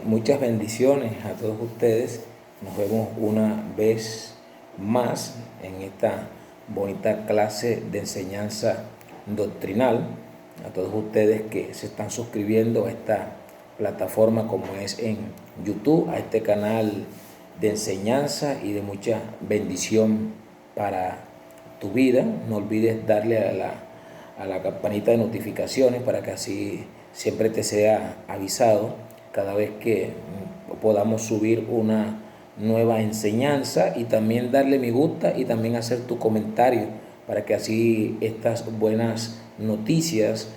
Muchas bendiciones a todos ustedes. Nos vemos una vez más en esta bonita clase de enseñanza doctrinal. A todos ustedes que se están suscribiendo a esta plataforma como es en YouTube, a este canal de enseñanza y de mucha bendición para tu vida. No olvides darle a la campanita de notificaciones para que así siempre te sea avisado cada vez que podamos subir una nueva enseñanza, y también darle me gusta y también hacer tu comentario para que así estas buenas noticias,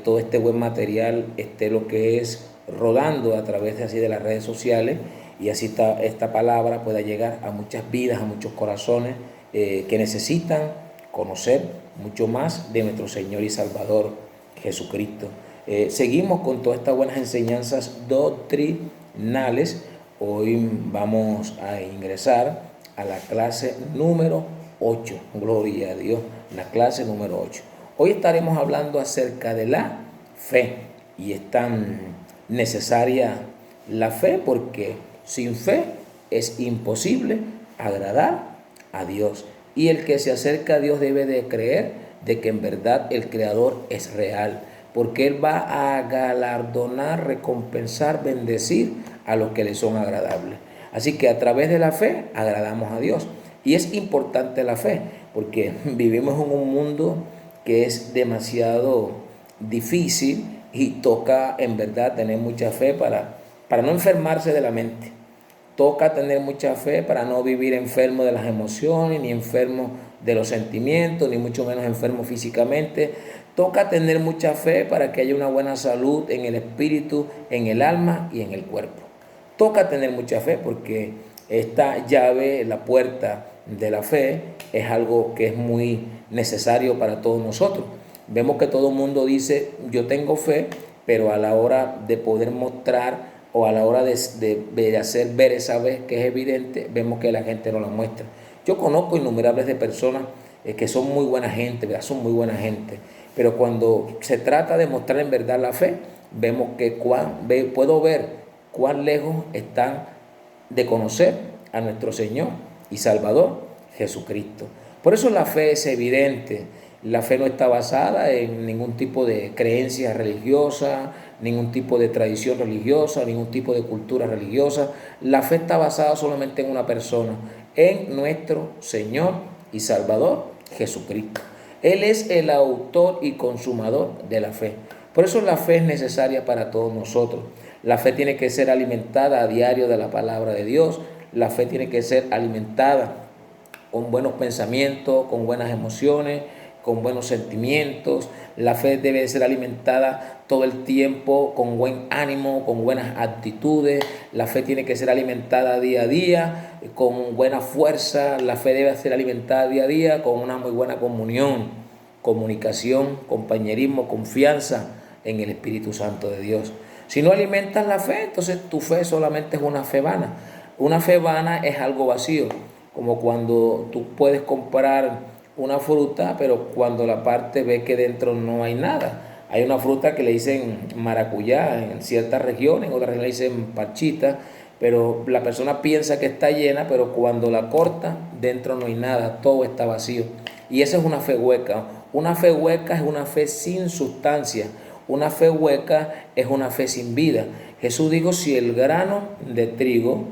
todo este buen material esté lo que es rodando a través de así de las redes sociales, y así esta palabra pueda llegar a muchas vidas, a muchos corazones que necesitan conocer mucho más de nuestro Señor y Salvador Jesucristo. Seguimos con todas estas buenas enseñanzas doctrinales. Hoy vamos a ingresar a la clase número 8. Gloria a Dios, la clase número 8. Hoy estaremos hablando acerca de la fe, y es tan necesaria la fe porque sin fe es imposible agradar a Dios. Y el que se acerca a Dios debe de creer de que en verdad el Creador es real, porque Él va a galardonar, recompensar, bendecir a los que le son agradables. Así que a través de la fe agradamos a Dios. Y es importante la fe, porque vivimos en un mundo que es demasiado difícil y toca en verdad tener mucha fe para no enfermarse de la mente. Toca tener mucha fe para no vivir enfermo de las emociones, ni enfermo de los sentimientos, ni mucho menos enfermo físicamente. Toca tener mucha fe para que haya una buena salud en el espíritu, en el alma y en el cuerpo. Toca tener mucha fe porque esta llave, la puerta de la fe, es algo que es muy necesario para todos nosotros. Vemos que todo el mundo dice, yo tengo fe, pero a la hora de poder mostrar o a la hora de hacer ver esa vez que es evidente, vemos que la gente no la muestra. Yo conozco innumerables de personas que son muy buena gente, ¿verdad? Son muy buena gente, pero cuando se trata de mostrar en verdad la fe, vemos que puedo ver cuán lejos están de conocer a nuestro Señor y Salvador Jesucristo. Por eso la fe es evidente. La fe no está basada en ningún tipo de creencia religiosa, ningún tipo de tradición religiosa, ningún tipo de cultura religiosa. La fe está basada solamente en una persona, en nuestro Señor y Salvador Jesucristo. Él es el autor y consumador de la fe. Por eso la fe es necesaria para todos nosotros. La fe tiene que ser alimentada a diario de la palabra de Dios. La fe tiene que ser alimentada con buenos pensamientos, con buenas emociones, con buenos sentimientos. La fe debe ser alimentada todo el tiempo con buen ánimo, con buenas actitudes. La fe tiene que ser alimentada día a día con buena fuerza. La fe debe ser alimentada día a día con una muy buena comunión, comunicación, compañerismo, confianza en el Espíritu Santo de Dios. Si no alimentas la fe, entonces tu fe solamente es una fe vana. Una fe vana es algo vacío, como cuando tú puedes comprar una fruta, pero cuando la parte ve que dentro no hay nada. Hay una fruta que le dicen maracuyá en ciertas regiones, en otras regiones le dicen parchita, pero la persona piensa que está llena, pero cuando la corta, dentro no hay nada, todo está vacío. Y esa es una fe hueca. Una fe hueca es una fe sin sustancia. Una fe hueca es una fe sin vida. Jesús dijo, si el grano de trigo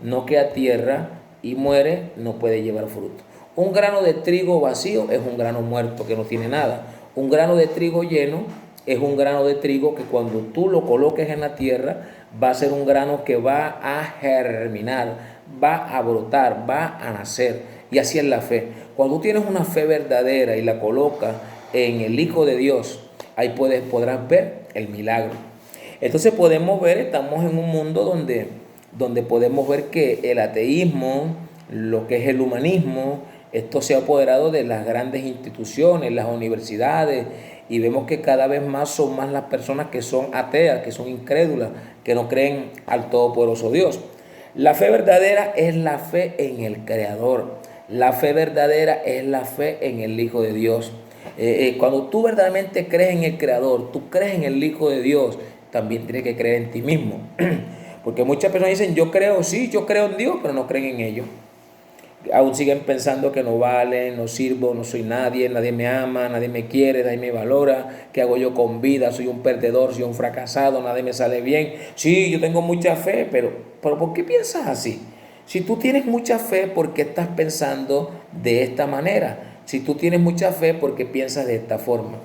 no queda a tierra y muere, no puede llevar fruto. Un grano de trigo vacío es un grano muerto que no tiene nada. Un grano de trigo lleno es un grano de trigo que cuando tú lo coloques en la tierra va a ser un grano que va a germinar, va a brotar, va a nacer. Y así es la fe. Cuando tú tienes una fe verdadera y la colocas en el Hijo de Dios, ahí podrás ver el milagro. Entonces podemos ver, estamos en un mundo donde podemos ver que el ateísmo, lo que es el humanismo, esto se ha apoderado de las grandes instituciones, las universidades, y vemos que cada vez más son más las personas que son ateas, que son incrédulas, que no creen al todopoderoso Dios. La fe verdadera es la fe en el Creador. La fe verdadera es la fe en el Hijo de Dios. Cuando tú verdaderamente crees en el Creador, tú crees en el Hijo de Dios, también tienes que creer en ti mismo. Porque muchas personas dicen, yo creo, sí, yo creo en Dios, pero no creen en ellos. Aún siguen pensando que no valen, no sirvo, no soy nadie, nadie me ama, nadie me quiere, nadie me valora. ¿Qué hago yo con vida? Soy un perdedor, soy un fracasado, nadie me sale bien. Sí, yo tengo mucha fe, pero ¿por qué piensas así? Si tú tienes mucha fe, ¿por qué estás pensando de esta manera? Si tú tienes mucha fe, ¿por qué piensas de esta forma?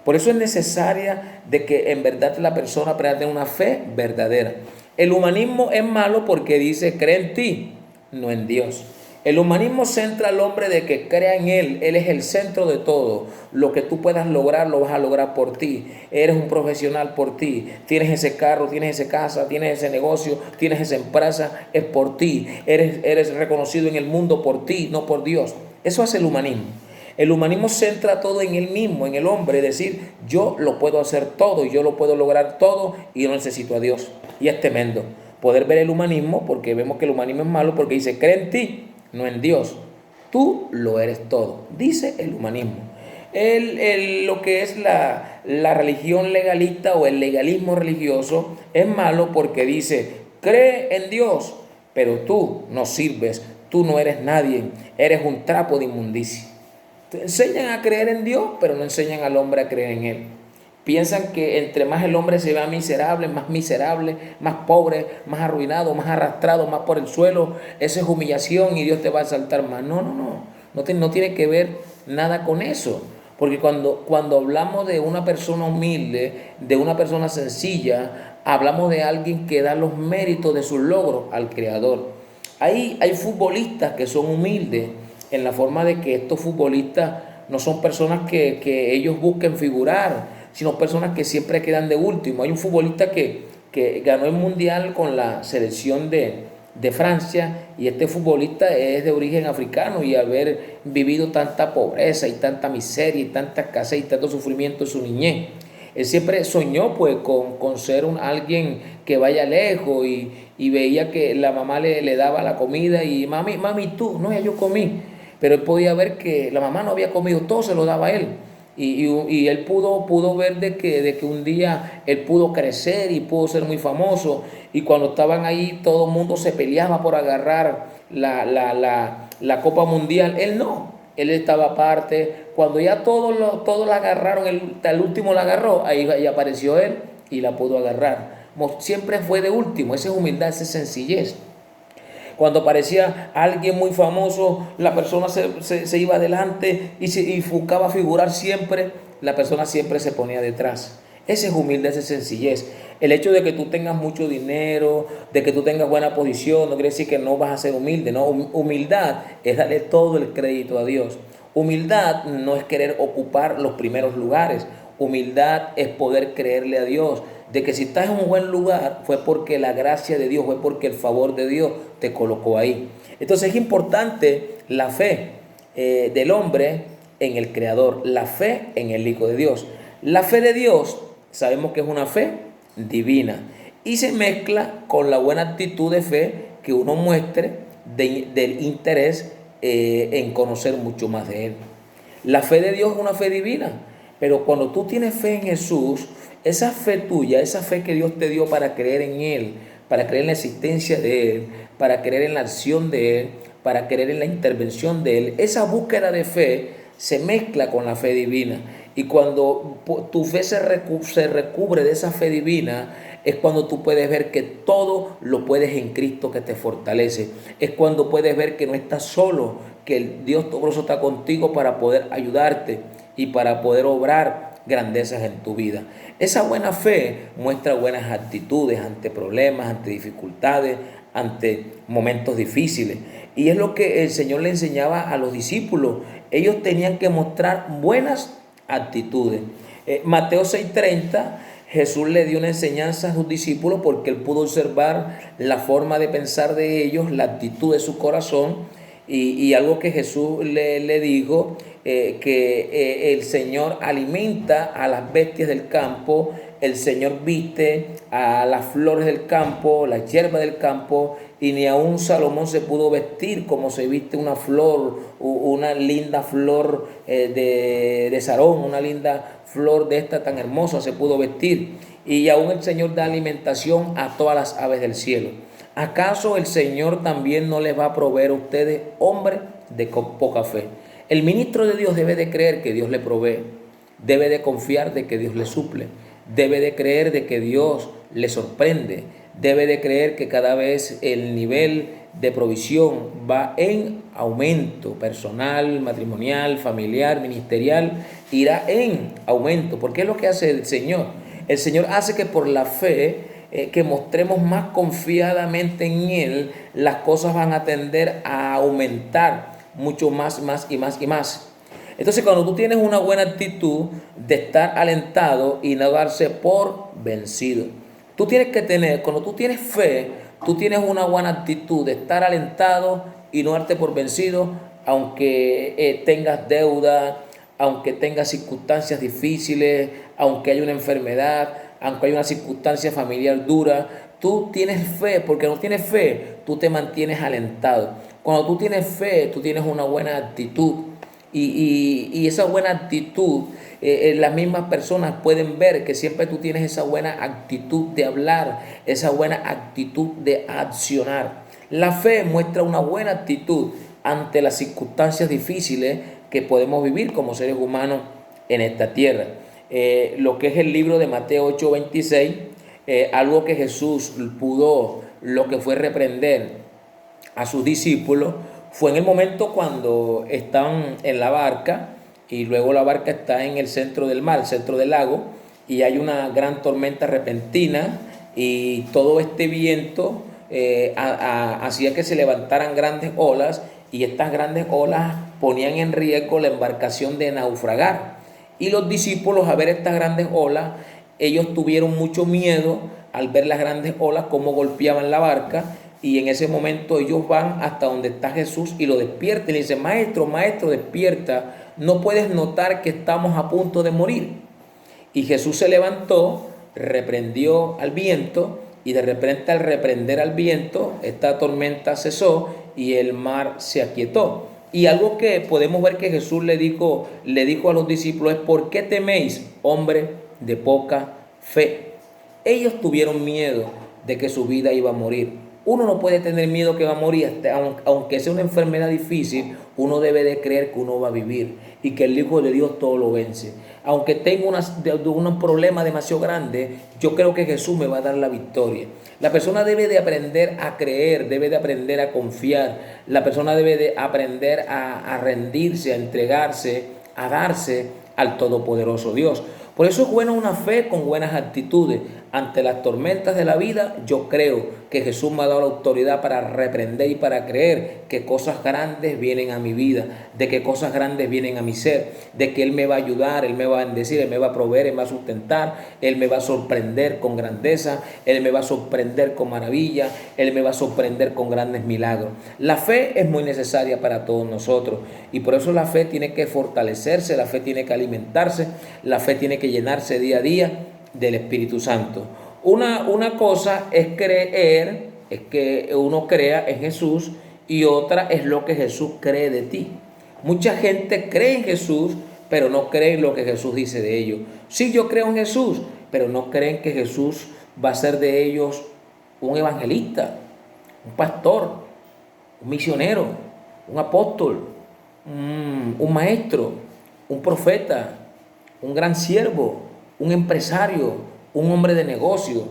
Por eso es necesaria de que en verdad la persona aprenda a tener una fe verdadera. El humanismo es malo porque dice, cree en ti, no en Dios. El humanismo centra al hombre de que crea en Él es el centro de todo. Lo que tú puedas lograr, lo vas a lograr por ti. Eres un profesional por ti. Tienes ese carro, tienes esa casa, tienes ese negocio, tienes esa empresa, es por ti. Eres reconocido en el mundo por ti, no por Dios. Eso hace el humanismo. El humanismo centra todo en él mismo, en el hombre, es decir, yo lo puedo hacer todo, yo lo puedo lograr todo y no necesito a Dios. Y es tremendo poder ver el humanismo, porque vemos que el humanismo es malo, porque dice, cree en ti, no en Dios. Tú lo eres todo, dice el humanismo. Lo que es la religión legalista o el legalismo religioso es malo porque dice, cree en Dios, pero tú no sirves, tú no eres nadie, eres un trapo de inmundicia. Te enseñan a creer en Dios, pero no enseñan al hombre a creer en Él. Piensan que entre más el hombre se vea miserable, más pobre, más arruinado, más arrastrado, más por el suelo, esa es humillación y Dios te va a exaltar más. No tiene que ver nada con eso. Porque cuando hablamos de una persona humilde, de una persona sencilla, hablamos de alguien que da los méritos de sus logros al Creador. Hay futbolistas que son humildes en la forma de que estos futbolistas no son personas que ellos busquen figurar, sino personas que siempre quedan de último. Hay un futbolista que ganó el mundial con la selección de Francia, y este futbolista es de origen africano, y haber vivido tanta pobreza y tanta miseria y tanta escasez y tanto sufrimiento en su niñez, él siempre soñó pues con ser alguien que vaya lejos, y veía que la mamá le daba la comida y mami, tú, no, ya yo comí. Pero él podía ver que la mamá no había comido, todo se lo daba a él. Y él pudo ver de que un día él pudo crecer y pudo ser muy famoso. Y cuando estaban ahí, todo el mundo se peleaba por agarrar la Copa Mundial. Él no, él estaba aparte. Cuando ya todos la agarraron, el último la agarró, ahí apareció él y la pudo agarrar. Siempre fue de último, esa es humildad, esa es sencillez. Cuando aparecía alguien muy famoso, la persona se iba adelante y buscaba figurar siempre, la persona siempre se ponía detrás. Esa es humildad, esa es sencillez. El hecho de que tú tengas mucho dinero, de que tú tengas buena posición, no quiere decir que no vas a ser humilde, ¿no? Humildad es darle todo el crédito a Dios. Humildad no es querer ocupar los primeros lugares. Humildad es poder creerle a Dios de que si estás en un buen lugar fue porque la gracia de Dios, fue porque el favor de Dios te colocó ahí. Entonces es importante la fe del hombre en el Creador, la fe en el Hijo de Dios. La fe de Dios sabemos que es una fe divina y se mezcla con la buena actitud de fe que uno muestre del interés en conocer mucho más de Él. La fe de Dios es una fe divina, pero cuando tú tienes fe en Jesús, esa fe tuya, esa fe que Dios te dio para creer en Él, para creer en la existencia de Él, para creer en la acción de Él, para creer en la intervención de Él, esa búsqueda de fe se mezcla con la fe divina. Y cuando tu fe se recubre de esa fe divina, es cuando tú puedes ver que todo lo puedes en Cristo que te fortalece. Es cuando puedes ver que no estás solo, que el Dios Todopoderoso está contigo para poder ayudarte y para poder obrar grandezas en tu vida. Esa buena fe muestra buenas actitudes ante problemas, ante dificultades, ante momentos difíciles. Y es lo que el Señor le enseñaba a los discípulos. Ellos tenían que mostrar buenas actitudes. Mateo 6:30, Jesús le dio una enseñanza a sus discípulos porque él pudo observar la forma de pensar de ellos, la actitud de su corazón, y algo que Jesús le dijo, que el Señor alimenta a las bestias del campo, el Señor viste a las flores del campo, las hierbas del campo, y ni aun Salomón se pudo vestir como se viste una flor, una linda flor de Sarón, una linda flor de esta tan hermosa se pudo vestir. y aún el Señor da alimentación a todas las aves del cielo. ¿Acaso el Señor también no les va a proveer a ustedes, hombres de poca fe? El ministro de Dios debe de creer que Dios le provee, debe de confiar de que Dios le suple, debe de creer de que Dios le sorprende, debe de creer que cada vez el nivel de provisión va en aumento, personal, matrimonial, familiar, ministerial, irá en aumento, porque es lo que hace el Señor. El Señor hace que por la fe, que mostremos más confiadamente en Él, las cosas van a tender a aumentar mucho más, más y más y más. Entonces, cuando tú tienes una buena actitud de estar alentado y no darse por vencido, tú tienes que tener, cuando tú tienes fe, tú tienes una buena actitud de estar alentado y no darte por vencido, aunque tengas deuda, aunque tengas circunstancias difíciles, aunque haya una enfermedad, aunque haya una circunstancia familiar dura. Tú tienes fe, porque no tienes fe, tú te mantienes alentado. Cuando tú tienes fe, tú tienes una buena actitud. Y esa buena actitud, las mismas personas pueden ver que siempre tú tienes esa buena actitud de hablar, esa buena actitud de accionar. La fe muestra una buena actitud ante las circunstancias difíciles que podemos vivir como seres humanos en esta tierra. Lo que es el libro de Mateo 8:26, algo que Jesús pudo, lo que fue reprender a sus discípulos, fue en el momento cuando están en la barca y luego la barca está en el centro del mar, el centro del lago, y hay una gran tormenta repentina y todo este viento hacía que se levantaran grandes olas, y estas grandes olas ponían en riesgo la embarcación de naufragar. Y los discípulos, a ver estas grandes olas, ellos tuvieron mucho miedo al ver las grandes olas, cómo golpeaban la barca. Y en ese momento ellos van hasta donde está Jesús y lo despiertan y le dicen: maestro, maestro, despierta, ¿no puedes notar que estamos a punto de morir? Y Jesús se levantó, reprendió al viento, y de repente, al reprender al viento, esta tormenta cesó y el mar se aquietó. Y algo que podemos ver que Jesús le dijo a los discípulos es: ¿por qué teméis, hombre de poca fe? Ellos tuvieron miedo de que su vida iba a morir. Uno no puede tener miedo que va a morir, aunque sea una enfermedad difícil. Uno debe de creer que uno va a vivir y que el Hijo de Dios todo lo vence. Aunque tenga un problema demasiado grande, yo creo que Jesús me va a dar la victoria. La persona debe de aprender a creer, debe de aprender a confiar. La persona debe de aprender a rendirse, a entregarse, a darse al Todopoderoso Dios. Por eso es buena una fe con buenas actitudes. Ante las tormentas de la vida, yo creo que Jesús me ha dado la autoridad para reprender y para creer que cosas grandes vienen a mi vida, de que cosas grandes vienen a mi ser, de que Él me va a ayudar, Él me va a bendecir, Él me va a proveer, Él me va a sustentar, Él me va a sorprender con grandeza, Él me va a sorprender con maravilla, Él me va a sorprender con grandes milagros. La fe es muy necesaria para todos nosotros, y por eso la fe tiene que fortalecerse, la fe tiene que alimentarse, la fe tiene que llenarse día a día del Espíritu Santo. Una cosa es creer, es que uno crea en Jesús, y otra es lo que Jesús cree de ti. Mucha gente cree en Jesús, pero no cree en lo que Jesús dice de ellos. Sí, yo creo en Jesús, pero no creen que Jesús va a ser de ellos un evangelista, un pastor, un misionero, un apóstol, un maestro, un profeta, un gran siervo, un empresario, un hombre de negocio.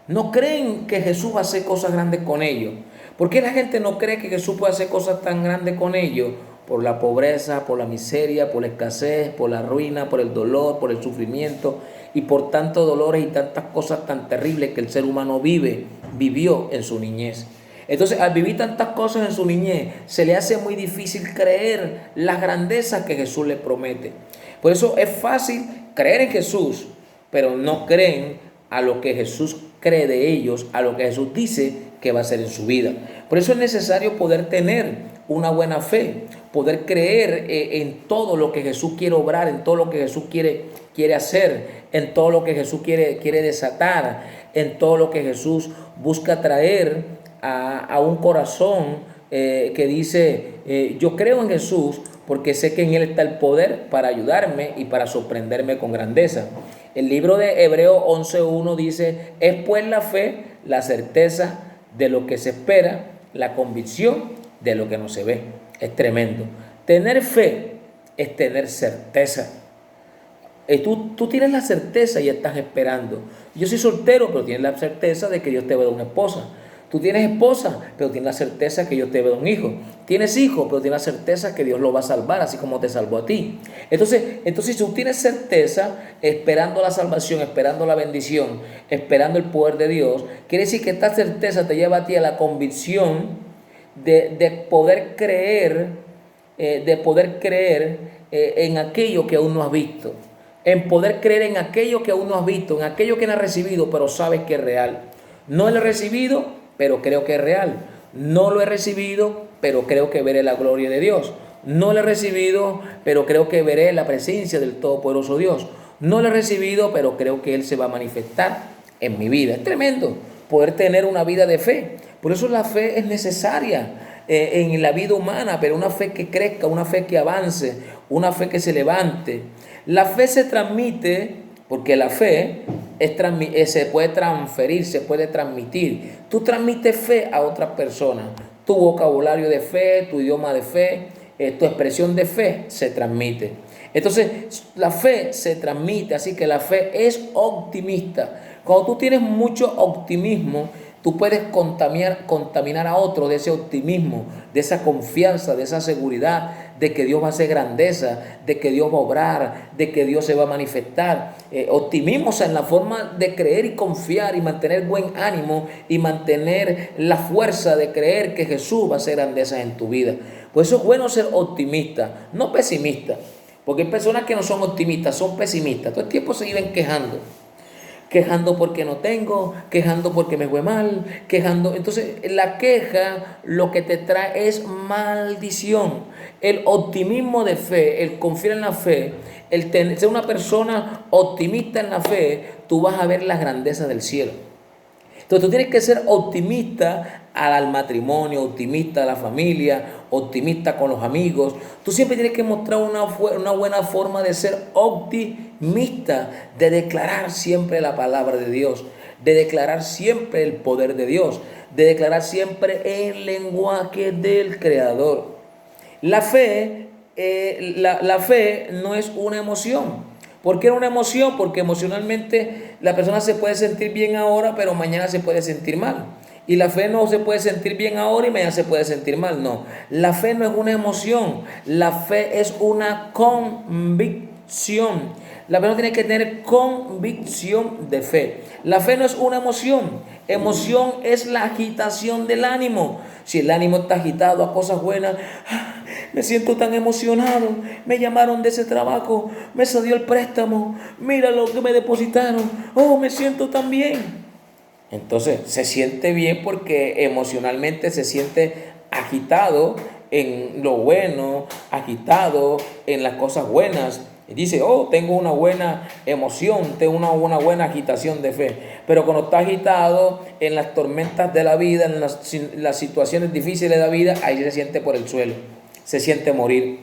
No creen que Jesús va a hacer cosas grandes con ellos. ¿Por qué la gente no cree que Jesús puede hacer cosas tan grandes con ellos? Por la pobreza, por la miseria, por la escasez, por la ruina, por el dolor, por el sufrimiento y por tantos dolores y tantas cosas tan terribles que el ser humano vivió en su niñez. Entonces, al vivir tantas cosas en su niñez, se le hace muy difícil creer las grandezas que Jesús le promete. Por eso es fácil creer en Jesús, pero no creen a lo que Jesús cree de ellos, a lo que Jesús dice que va a hacer en su vida. Por eso es necesario poder tener una buena fe, poder creer en todo lo que Jesús quiere obrar, en todo lo que Jesús quiere hacer, en todo lo que Jesús quiere desatar, en todo lo que Jesús busca traer a un corazón que dice: yo creo en Jesús porque sé que en Él está el poder para ayudarme y para sorprenderme con grandeza. El libro de Hebreos 11:1 dice, es pues la fe, la certeza de lo que se espera, la convicción de lo que no se ve. Es tremendo. Tener fe es tener certeza. Tú tienes la certeza y estás esperando. Yo soy soltero, pero tienes la certeza de que Dios te va a dar una esposa. Tú tienes esposa, pero tienes la certeza que Dios te va a dar un hijo. Tienes hijo, pero tienes la certeza que Dios lo va a salvar, así como te salvó a ti. Entonces si tú tienes certeza, esperando la salvación, esperando la bendición, esperando el poder de Dios, quiere decir que esta certeza te lleva a ti a la convicción de poder creer, en aquello que aún no has visto, en poder creer en aquello que aún no has visto, en aquello que no has recibido, pero sabes que es real. No lo he recibido, pero creo que es real. No lo he recibido, pero creo que veré la gloria de Dios. No lo he recibido, pero creo que veré la presencia del Todopoderoso Dios. No lo he recibido, pero creo que Él se va a manifestar en mi vida. Es tremendo poder tener una vida de fe. Por eso la fe es necesaria en la vida humana, pero una fe que crezca, una fe que avance, una fe que se levante. La fe se transmite porque la fe se puede transferir, se puede transmitir. Tú transmites fe a otras personas. Tu vocabulario de fe, tu idioma de fe, tu expresión de fe se transmite. Entonces, la fe se transmite, así que la fe es optimista. Cuando tú tienes mucho optimismo, tú puedes contaminar a otros de ese optimismo, de esa confianza, de esa seguridad, de que Dios va a hacer grandeza, de que Dios va a obrar, de que Dios se va a manifestar. Optimismo, o sea, en la forma de creer y confiar y mantener buen ánimo y mantener la fuerza de creer que Jesús va a hacer grandezas en tu vida. Por eso es bueno ser optimista, no pesimista, porque hay personas que no son optimistas, son pesimistas. Todo el tiempo se viven quejando porque no tengo, quejando porque me fue mal, quejando. Entonces la queja lo que te trae es maldición. El optimismo de fe, el confiar en la fe, ser una persona optimista en la fe, tú vas a ver las grandezas del cielo. Entonces tú tienes que ser optimista al matrimonio, optimista a la familia, optimista con los amigos. Tú siempre tienes que mostrar una buena forma de ser optimista, de declarar siempre la palabra de Dios, de declarar siempre el poder de Dios, de declarar siempre el lenguaje del Creador. La fe no es una emoción. ¿Por qué una emoción? Porque emocionalmente la persona se puede sentir bien ahora, pero mañana se puede sentir mal. Y la fe no se puede sentir bien ahora y mañana se puede sentir mal. No, la fe no es una emoción. La fe es una convicción. La persona tiene que tener convicción de fe. La fe no es una emoción. Emoción es la agitación del ánimo. Si el ánimo está agitado a cosas buenas, me siento tan emocionado, me llamaron de ese trabajo, me salió el préstamo, mira lo que me depositaron, oh, me siento tan bien. Entonces se siente bien porque emocionalmente se siente agitado en lo bueno, agitado en las cosas buenas. Y dice, oh, tengo una buena emoción, tengo una buena agitación de fe. Pero cuando está agitado en las tormentas de la vida, en las situaciones difíciles de la vida, ahí se siente por el suelo, se siente morir.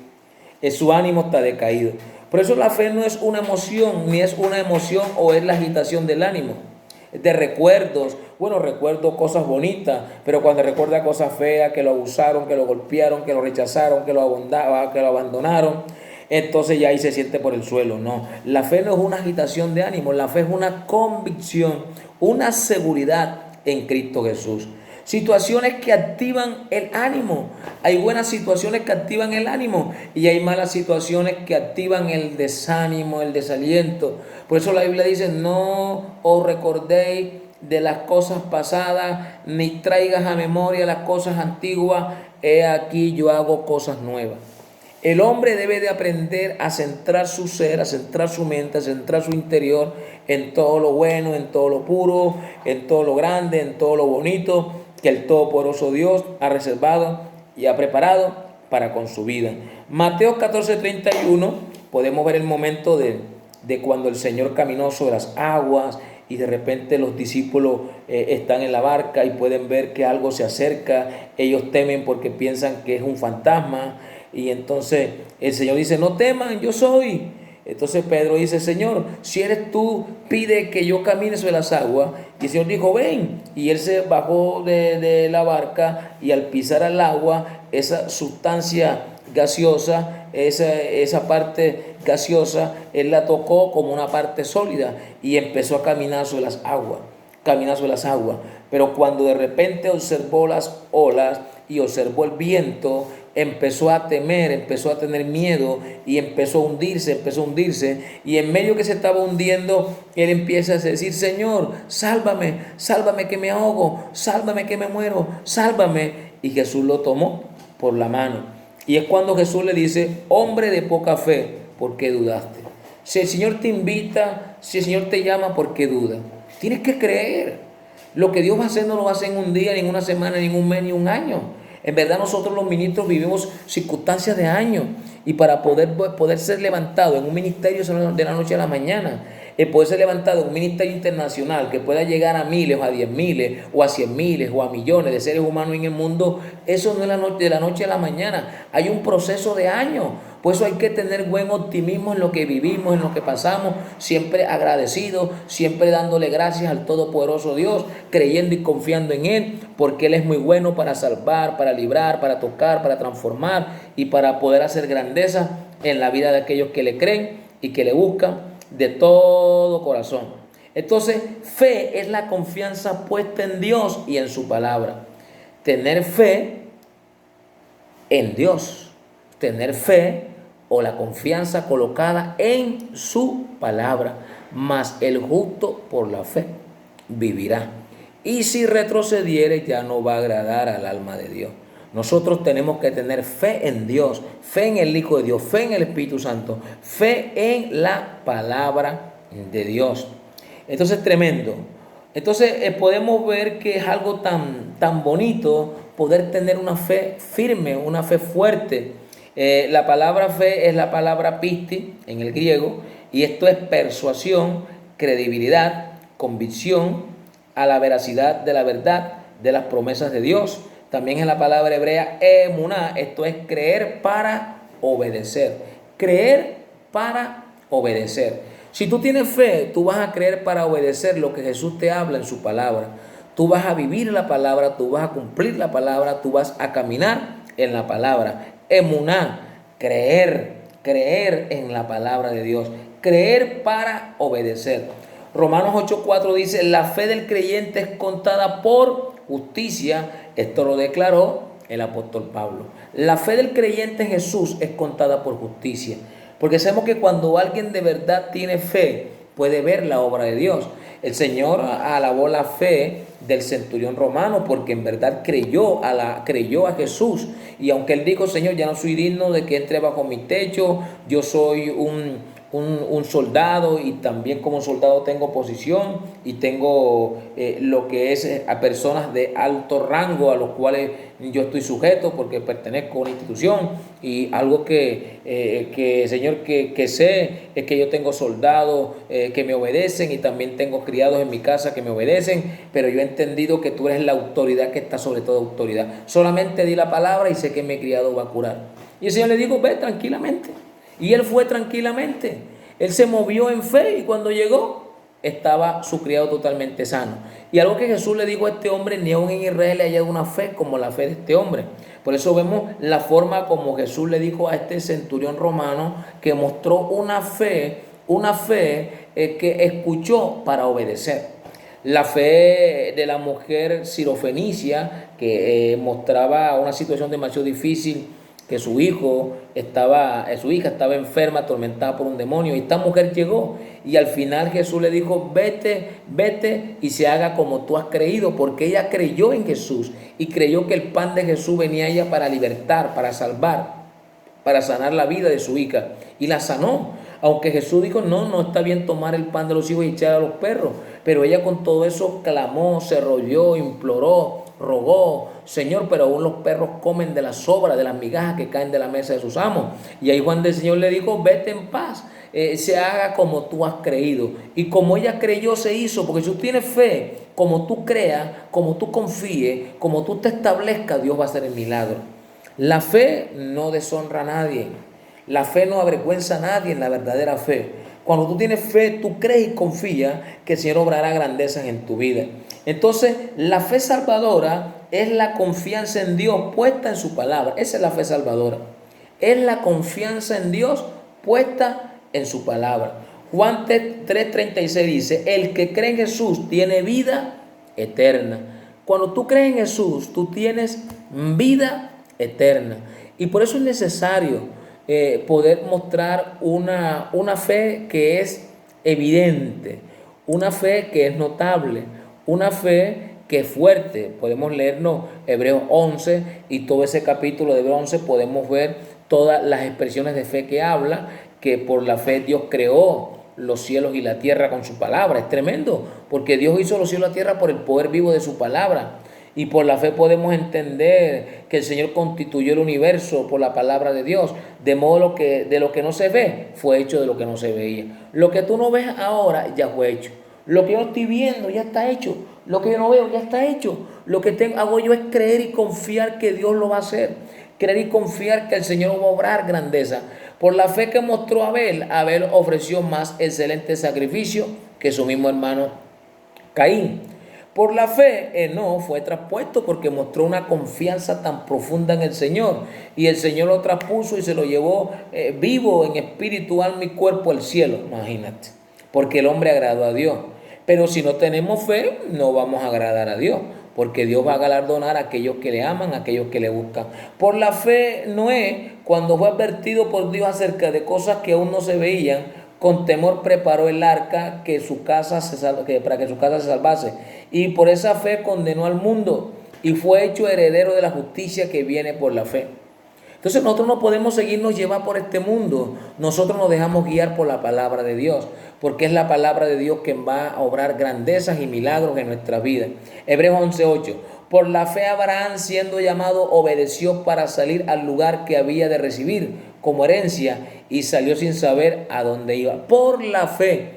Su ánimo está decaído. Por eso la fe no es una emoción, ni es una emoción o es la agitación del ánimo. De recuerdos, bueno, recuerdo cosas bonitas, pero cuando recuerda cosas feas, que lo abusaron, que lo golpearon, que lo rechazaron, que lo abandonaron, entonces ya ahí se siente por el suelo. No, la fe no es una agitación de ánimo, la fe es una convicción, una seguridad en Cristo Jesús. Situaciones que activan el ánimo. Hay buenas situaciones que activan el ánimo y hay malas situaciones que activan el desánimo, el desaliento. Por eso la Biblia dice, no os recordéis de las cosas pasadas, ni traigas a memoria las cosas antiguas. He aquí yo hago cosas nuevas. El hombre debe de aprender a centrar su ser, a centrar su mente, a centrar su interior en todo lo bueno, en todo lo puro, en todo lo grande, en todo lo bonito que el Todopoderoso Dios ha reservado y ha preparado para con su vida. Mateo 14:31, podemos ver el momento de cuando el Señor caminó sobre las aguas y de repente los discípulos están en la barca y pueden ver que algo se acerca. Ellos temen porque piensan que es un fantasma. Y entonces el Señor dice, no teman, yo soy. Entonces Pedro dice, Señor, si eres tú, pide que yo camine sobre las aguas. Y el Señor dijo, ven. Y él se bajó de la barca y al pisar al agua, esa sustancia gaseosa, esa parte gaseosa, él la tocó como una parte sólida y empezó a caminar sobre las aguas, caminar sobre las aguas. Pero cuando de repente observó las olas y observó el viento, empezó a temer, empezó a tener miedo y empezó a hundirse, y en medio que se estaba hundiendo, él empieza a decir, Señor, sálvame, sálvame que me ahogo, sálvame que me muero, sálvame. Y Jesús lo tomó por la mano. Y es cuando Jesús le dice, hombre de poca fe, ¿por qué dudaste? Si el Señor te invita, si el Señor te llama, ¿por qué dudas? Tienes que creer. Lo que Dios va a hacer no lo va a hacer en un día, ni en una semana, ni en un mes, ni un año. En verdad nosotros los ministros vivimos circunstancias de años, y para poder ser levantado en un ministerio de la noche a la mañana, poder ser levantado en un ministerio internacional que pueda llegar a miles o a 10.000 o a 100.000 o a millones de seres humanos en el mundo, eso no es de la noche a la mañana. Hay un proceso de años. Por eso hay que tener buen optimismo en lo que vivimos, en lo que pasamos, siempre agradecidos, siempre dándole gracias al Todopoderoso Dios, creyendo y confiando en Él, porque Él es muy bueno para salvar, para librar, para tocar, para transformar y para poder hacer grandeza en la vida de aquellos que le creen y que le buscan de todo corazón. Entonces, fe es la confianza puesta en Dios y en su palabra. Tener fe en Dios, tener fe o la confianza colocada en su palabra, mas el justo por la fe vivirá. Y si retrocediere, ya no va a agradar al alma de Dios. Nosotros tenemos que tener fe en Dios, fe en el Hijo de Dios, fe en el Espíritu Santo, fe en la palabra de Dios. Entonces, tremendo. Entonces, podemos ver que es algo tan bonito poder tener una fe firme, una fe fuerte. La palabra fe es la palabra pisti en el griego, y esto es persuasión, credibilidad, convicción a la veracidad de la verdad de las promesas de Dios. También es la palabra hebrea emuná, esto es creer para obedecer. Creer para obedecer. Si tú tienes fe, tú vas a creer para obedecer lo que Jesús te habla en su palabra. Tú vas a vivir la palabra, tú vas a cumplir la palabra, tú vas a caminar en la palabra. Emuná, creer en la palabra de Dios. Creer para obedecer. Romanos 8:4 dice, la fe del creyente es contada por justicia. Esto lo declaró el apóstol Pablo. La fe del creyente en Jesús es contada por justicia. Porque sabemos que cuando alguien de verdad tiene fe, puede ver la obra de Dios. El Señor alabó la fe del centurión romano porque en verdad creyó a Jesús. Y aunque él dijo, Señor, ya no soy digno de que entre bajo mi techo, yo soy un soldado, y también como soldado tengo posición y tengo lo que es a personas de alto rango a los cuales yo estoy sujeto porque pertenezco a una institución. Y algo que Señor, que sé es que yo tengo soldados que me obedecen, y también tengo criados en mi casa que me obedecen, pero yo he entendido que tú eres la autoridad que está sobre toda autoridad. Solamente di la palabra y sé que mi criado va a curar. Y el Señor le dijo, ve tranquilamente. Y él fue tranquilamente. Él se movió en fe, y cuando llegó estaba su criado totalmente sano. Y algo que Jesús le dijo a este hombre, ni aún en Israel le haya una fe como la fe de este hombre. Por eso vemos la forma como Jesús le dijo a este centurión romano, que mostró una fe que escuchó para obedecer. La fe de la mujer sirofenicia, que mostraba una situación demasiado difícil, que su hija estaba enferma, atormentada por un demonio, y esta mujer llegó, y al final Jesús le dijo, vete y se haga como tú has creído, porque ella creyó en Jesús y creyó que el pan de Jesús venía a ella para libertar, para salvar, para sanar la vida de su hija, y la sanó. Aunque Jesús dijo, no está bien tomar el pan de los hijos y echar a los perros, pero ella con todo eso clamó, se rolló, imploró, rogó, Señor, pero aún los perros comen de las sobras, de las migajas que caen de la mesa de sus amos. Y ahí Juan del Señor le dijo, vete en paz, se haga como tú has creído. Y como ella creyó, se hizo, porque si tú tienes fe, como tú creas, como tú confíes, como tú te establezcas, Dios va a hacer el milagro. La fe no deshonra a nadie. La fe no avergüenza a nadie en la verdadera fe. Cuando tú tienes fe, tú crees y confías que el Señor obrará grandezas en tu vida. Entonces, la fe salvadora es la confianza en Dios puesta en su palabra. Esa es la fe salvadora. Es la confianza en Dios puesta en su palabra. Juan 3:36 dice, el que cree en Jesús tiene vida eterna. Cuando tú crees en Jesús, tú tienes vida eterna. Y por eso es necesario poder mostrar una fe que es evidente, una fe que es notable, una fe que es fuerte. Podemos leernos Hebreos 11 y todo ese capítulo de Hebreos 11 podemos ver todas las expresiones de fe que habla, que por la fe Dios creó los cielos y la tierra con su palabra. Es tremendo, porque Dios hizo los cielos y la tierra por el poder vivo de su palabra. Y por la fe podemos entender que el Señor constituyó el universo por la palabra de Dios, de modo que de lo que no se ve fue hecho de lo que no se veía. Lo que tú no ves ahora ya fue hecho. Lo que yo estoy viendo ya está hecho. Lo que yo no veo ya está hecho. Lo que hago yo es creer y confiar que Dios lo va a hacer. Creer y confiar que el Señor va a obrar grandeza. Por la fe que mostró Abel, Abel ofreció más excelente sacrificio que su mismo hermano Caín. Por la fe, Enoc fue traspuesto porque mostró una confianza tan profunda en el Señor. Y el Señor lo traspuso y se lo llevó vivo en espíritu, alma y cuerpo al cielo. Imagínate, porque el hombre agradó a Dios. Pero si no tenemos fe, no vamos a agradar a Dios, porque Dios va a galardonar a aquellos que le aman, a aquellos que le buscan. Por la fe, Noé, cuando fue advertido por Dios acerca de cosas que aún no se veían, con temor preparó el arca para que su casa se salvase. Y por esa fe condenó al mundo y fue hecho heredero de la justicia que viene por la fe. Entonces nosotros no podemos seguirnos llevar por este mundo. Nosotros nos dejamos guiar por la palabra de Dios, porque es la palabra de Dios que va a obrar grandezas y milagros en nuestras vidas. Hebreos 11:8. Por la fe Abraham, siendo llamado, obedeció para salir al lugar que había de recibir como herencia y salió sin saber a dónde iba. Por la fe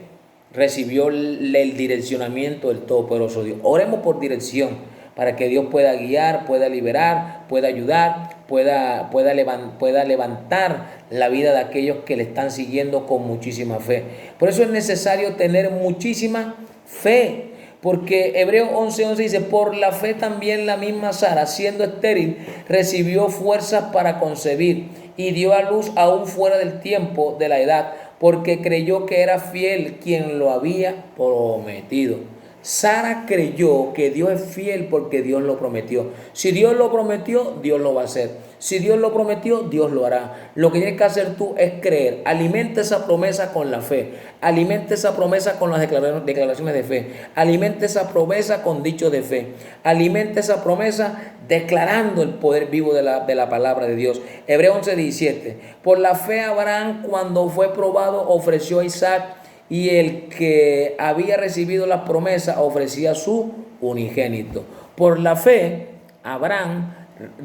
recibió el direccionamiento del Todopoderoso Dios. Oremos por dirección para que Dios pueda guiar, pueda liberar, pueda ayudar, pueda levantar la vida de aquellos que le están siguiendo con muchísima fe. Por eso es necesario tener muchísima fe. Porque Hebreos 11:11 dice, por la fe también la misma Sara, siendo estéril, recibió fuerzas para concebir y dio a luz aún fuera del tiempo de la edad, porque creyó que era fiel quien lo había prometido. Sara creyó que Dios es fiel porque Dios lo prometió. Si Dios lo prometió, Dios lo va a hacer. Si Dios lo prometió, Dios lo hará. Lo que tienes que hacer tú es creer. Alimenta esa promesa con la fe. Alimenta esa promesa con las declaraciones de fe. Alimenta esa promesa con dichos de fe. Alimenta esa promesa declarando el poder vivo de la palabra de Dios. Hebreos 11:17. Por la fe Abraham, cuando fue probado, ofreció a Isaac, y el que había recibido la promesa ofrecía su unigénito. Por la fe, Abraham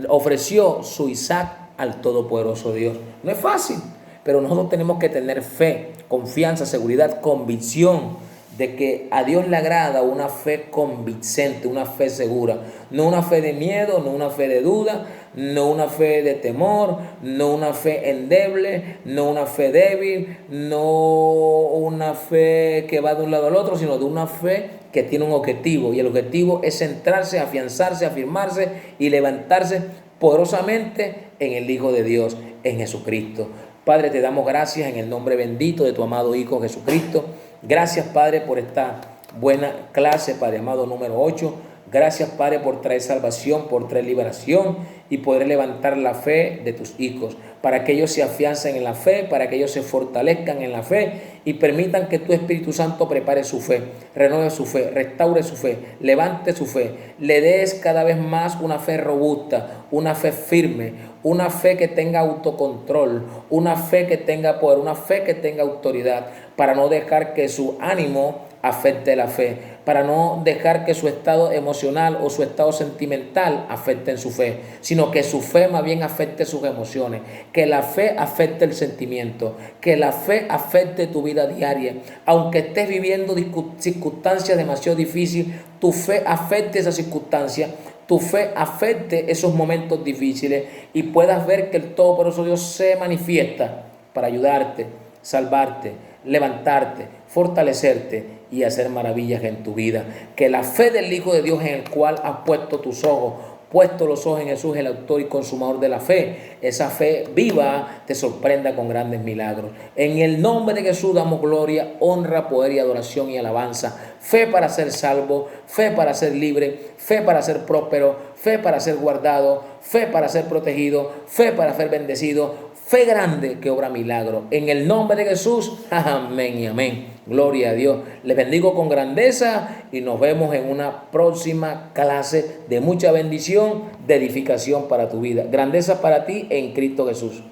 ofreció su Isaac al Todopoderoso Dios. No es fácil, pero nosotros tenemos que tener fe, confianza, seguridad, convicción de que a Dios le agrada una fe convincente, una fe segura. No una fe de miedo, no una fe de duda, no una fe de temor, no una fe endeble, no una fe débil, no una fe que va de un lado al otro, sino de una fe que tiene un objetivo. Y el objetivo es centrarse, afianzarse, afirmarse y levantarse poderosamente en el Hijo de Dios, en Jesucristo. Padre, te damos gracias en el nombre bendito de tu amado Hijo Jesucristo. Gracias, Padre, por esta buena clase, Padre amado, número 8. Gracias, Padre, por traer salvación, por traer liberación y poder levantar la fe de tus hijos, para que ellos se afiancen en la fe, para que ellos se fortalezcan en la fe y permitan que tu Espíritu Santo prepare su fe, renueve su fe, restaure su fe, levante su fe, le des cada vez más una fe robusta, una fe firme, una fe que tenga autocontrol, una fe que tenga poder, una fe que tenga autoridad, para no dejar que su ánimo afecte la fe, para no dejar que su estado emocional o su estado sentimental afecte en su fe, sino que su fe más bien afecte sus emociones, que la fe afecte el sentimiento, que la fe afecte tu vida diaria. Aunque estés viviendo circunstancias demasiado difíciles, tu fe afecte esa circunstancia, tu fe afecte esos momentos difíciles y puedas ver que el Todopoderoso Dios se manifiesta para ayudarte, salvarte, levantarte, fortalecerte y hacer maravillas en tu vida. Que la fe del Hijo de Dios en el cual has puesto tus ojos, puesto los ojos en Jesús, el autor y consumador de la fe, esa fe viva te sorprenda con grandes milagros. En el nombre de Jesús damos gloria, honra, poder y adoración y alabanza. Fe para ser salvo, fe para ser libre, fe para ser próspero, fe para ser guardado, fe para ser protegido, fe para ser bendecido, fe grande que obra milagro. En el nombre de Jesús, amén y amén. Gloria a Dios. Les bendigo con grandeza y nos vemos en una próxima clase de mucha bendición, de edificación para tu vida. Grandeza para ti en Cristo Jesús.